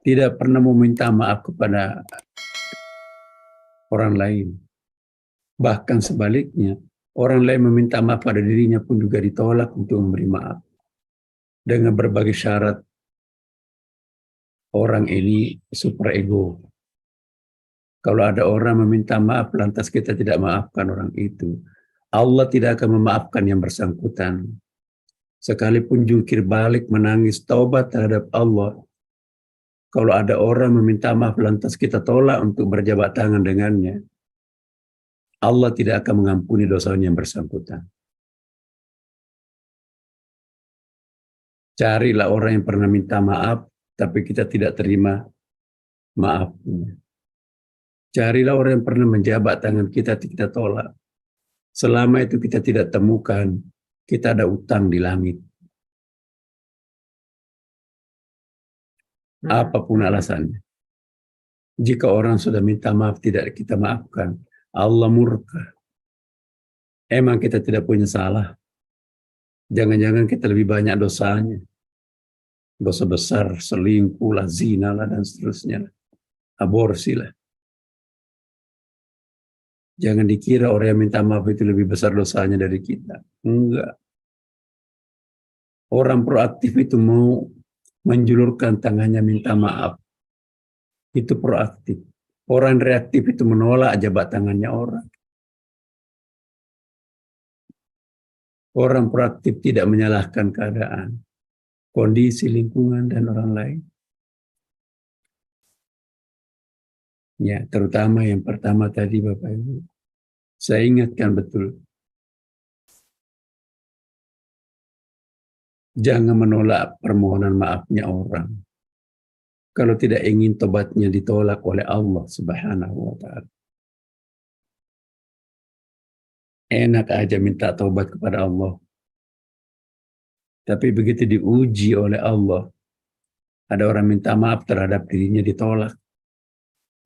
tidak pernah meminta maaf kepada orang lain. Bahkan sebaliknya, orang lain meminta maaf pada dirinya pun juga ditolak untuk memberi maaf. Dengan berbagai syarat, orang ini super ego. Kalau ada orang meminta maaf, lantas kita tidak maafkan orang itu, Allah tidak akan memaafkan yang bersangkutan. Sekalipun jungkir balik menangis taubat terhadap Allah, kalau ada orang meminta maaf lantas kita tolak untuk berjabat tangan dengannya, Allah tidak akan mengampuni dosanya yang bersangkutan. Carilah orang yang pernah minta maaf, tapi kita tidak terima maafnya. Carilah orang yang pernah menjabat tangan kita tolak. Selama itu kita tidak temukan, kita ada utang di langit. Apapun alasannya. Jika orang sudah minta maaf tidak kita maafkan, Allah murka. Emang kita tidak punya salah? Jangan-jangan kita lebih banyak dosanya. Dosa besar, selingkuh lah, zina lah, dan seterusnya. Aborsi lah. Jangan dikira orang yang minta maaf itu lebih besar dosanya dari kita. Enggak. Orang proaktif itu mau menjulurkan tangannya minta maaf. Itu proaktif. Orang reaktif itu menolak jabat tangannya orang. Orang proaktif tidak menyalahkan keadaan, kondisi lingkungan dan orang lain. Ya, terutama yang pertama tadi Bapak Ibu. Saya ingatkan betul. Jangan menolak permohonan maafnya orang. Kalau tidak ingin tobatnya ditolak oleh Allah Subhanahu wa Ta'ala. Enak aja minta tobat kepada Allah. Tapi begitu diuji oleh Allah, ada orang minta maaf terhadap dirinya ditolak.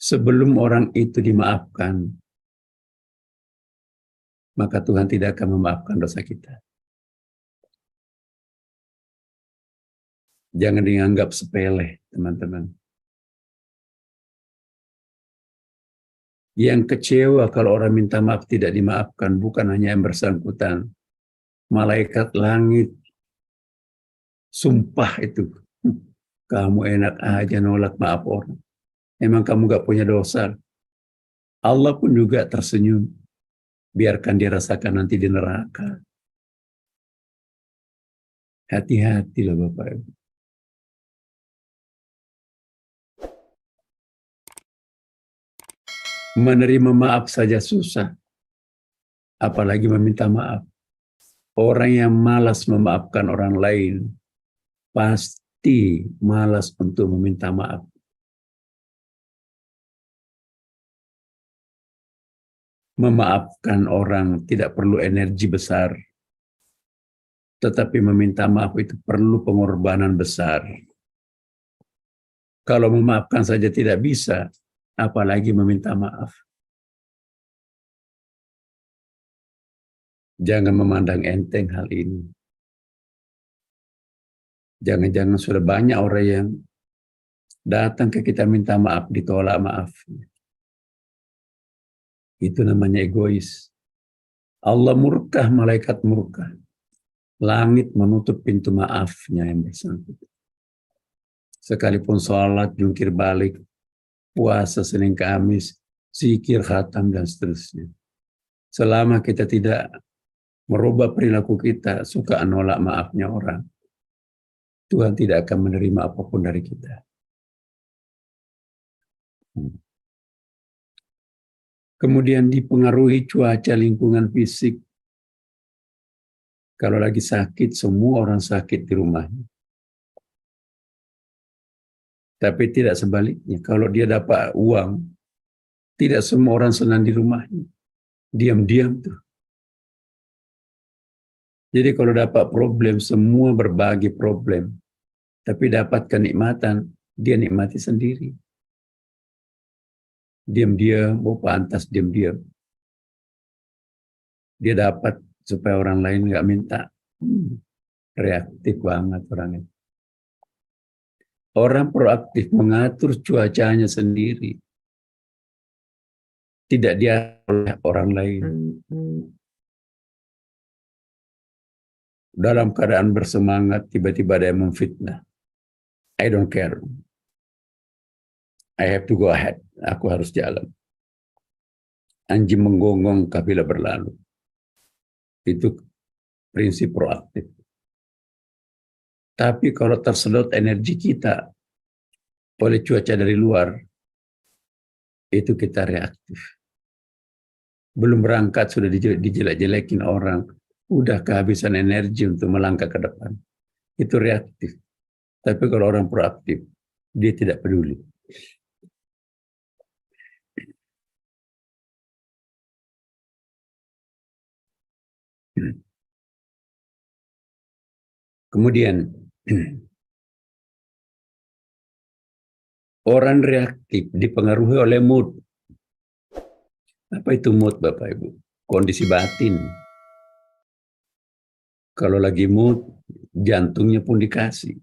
Sebelum orang itu dimaafkan, maka Tuhan tidak akan memaafkan dosa kita. Jangan dianggap sepele, teman-teman. Yang kecewa kalau orang minta maaf tidak dimaafkan, bukan hanya yang bersangkutan. Malaikat langit, sumpah itu. Kamu enak aja nolak maaf orang. Emang kamu gak punya dosa. Allah pun juga tersenyum. Biarkan dia rasakan nanti di neraka. Hati-hati loh Bapak Ibu. Menerima maaf saja susah. Apalagi meminta maaf. Orang yang malas memaafkan orang lain, pasti malas untuk meminta maaf. Memaafkan orang tidak perlu energi besar, tetapi meminta maaf itu perlu pengorbanan besar. Kalau memaafkan saja tidak bisa, apalagi meminta maaf. Jangan memandang enteng hal ini. Jangan-jangan sudah banyak orang yang datang ke kita minta maaf, ditolak maafnya. Itu namanya egois. Allah murka, malaikat murka. Langit menutup pintu maafnya yang bersangkutan. Sekalipun sholat, jungkir balik, puasa Senin Kamis, zikir, khatam, dan seterusnya. Selama kita tidak merubah perilaku kita, suka nolak maafnya orang, Tuhan tidak akan menerima apapun dari kita. Kemudian dipengaruhi cuaca, lingkungan fisik. Kalau lagi sakit, semua orang sakit di rumahnya. Tapi tidak sebaliknya. Kalau dia dapat uang, tidak semua orang senang di rumahnya. Diam-diam tuh. Jadi kalau dapat problem, semua berbagi problem. Tapi dapat kenikmatan, dia nikmati sendiri. Diam-diam, pantas diam-diam. Dia dapat supaya orang lain nggak minta. Reaktif banget orangnya. Orang proaktif mengatur cuacanya sendiri, tidak diatur oleh orang lain. Dalam keadaan bersemangat, tiba-tiba ada yang memfitnah. I don't care. I have to go ahead. Aku harus jalan. Anjing menggonggong, kafilah berlalu. Itu prinsip proaktif. Tapi kalau tersedot energi kita oleh cuaca dari luar, itu kita reaktif. Belum berangkat sudah dijelek-jelekin orang, udah kehabisan energi untuk melangkah ke depan. Itu reaktif. Tapi kalau orang proaktif, dia tidak peduli. Kemudian, orang reaktif dipengaruhi oleh mood. Apa itu mood, Bapak Ibu? Kondisi batin. Kalau lagi mood, jantungnya pun dikasih.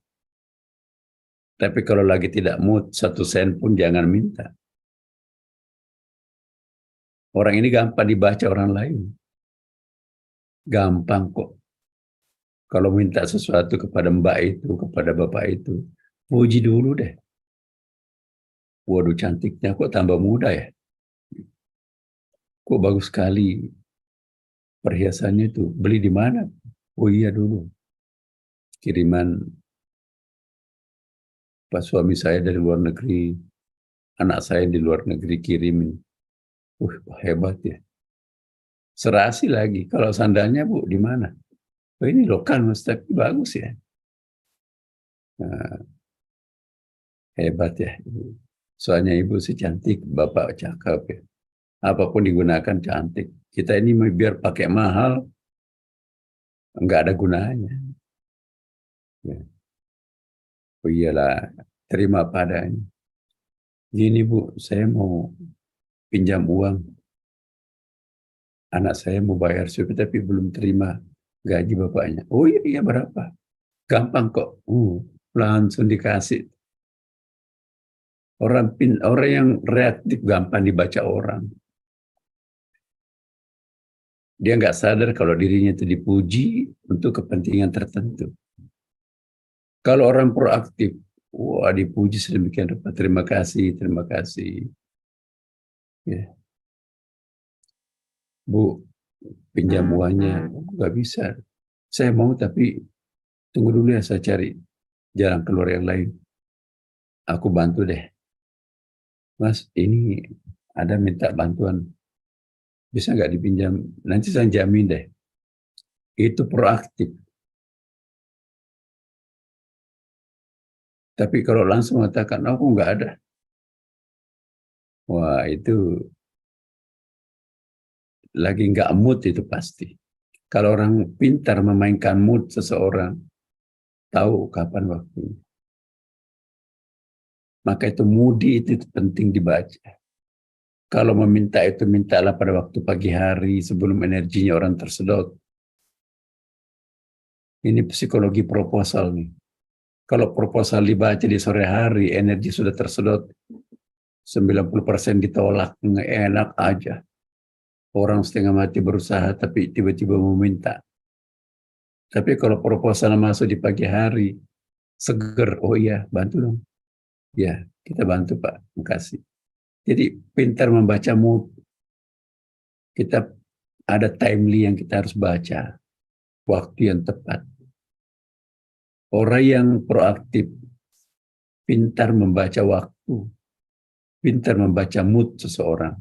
Tapi kalau lagi tidak mood, 1 sen pun jangan minta. Orang ini gampang dibaca orang lain. Gampang kok. Kalau minta sesuatu kepada mbak itu, kepada bapak itu, puji dulu deh. Waduh, cantiknya kok tambah muda ya. Kok bagus sekali perhiasannya itu. Beli di mana? Oh iya dulu. Kiriman pas suami saya dari luar negeri, anak saya di luar negeri kirimin. Hebat ya. Serasi lagi. Kalau sandalnya Bu, di mana? Oh, ini lokal Mas, tapi bagus ya. Nah, hebat ya. Soalnya ibu sih cantik, bapak cakep ya. Apapun digunakan cantik. Kita ini biar pakai mahal, nggak ada gunanya. Ya. Oh iyalah, terima padanya. Gini Bu, saya mau pinjam uang. Anak saya mau bayar SPP tapi belum terima gaji bapaknya. Oh iya berapa? Gampang kok. Langsung dikasih. Orang yang reaktif gampang dibaca orang. Dia nggak sadar kalau dirinya itu dipuji untuk kepentingan tertentu. Kalau orang proaktif, wah dipuji sedemikian rupa. Terima kasih, terima kasih. Ya. Bu, pinjam uangnya, nggak bisa. Saya mau tapi tunggu dulu ya, saya cari jalan keluar yang lain. Aku bantu deh. Mas, ini ada minta bantuan. Bisa nggak dipinjam? Nanti saya jamin deh. Itu proaktif. Tapi kalau langsung mengatakan, aku nggak ada. Wah, itu lagi nggak mood itu pasti. Kalau orang pintar memainkan mood seseorang, tahu kapan waktunya. Maka itu moody itu penting dibaca. Kalau meminta itu mintalah pada waktu pagi hari sebelum energinya orang tersedot. Ini psikologi proposal nih. Kalau proposal dibaca di sore hari, energi sudah tersedot, 90% ditolak, nggak enak aja. Orang setengah mati berusaha tapi tiba-tiba meminta. Tapi kalau proposal masuk di pagi hari, seger, oh iya bantu dong. Ya, kita bantu Pak, makasih. Jadi pintar membaca mood. Kita ada timely yang kita harus baca. Waktu yang tepat. Orang yang proaktif, pintar membaca waktu. Pintar membaca mood seseorang.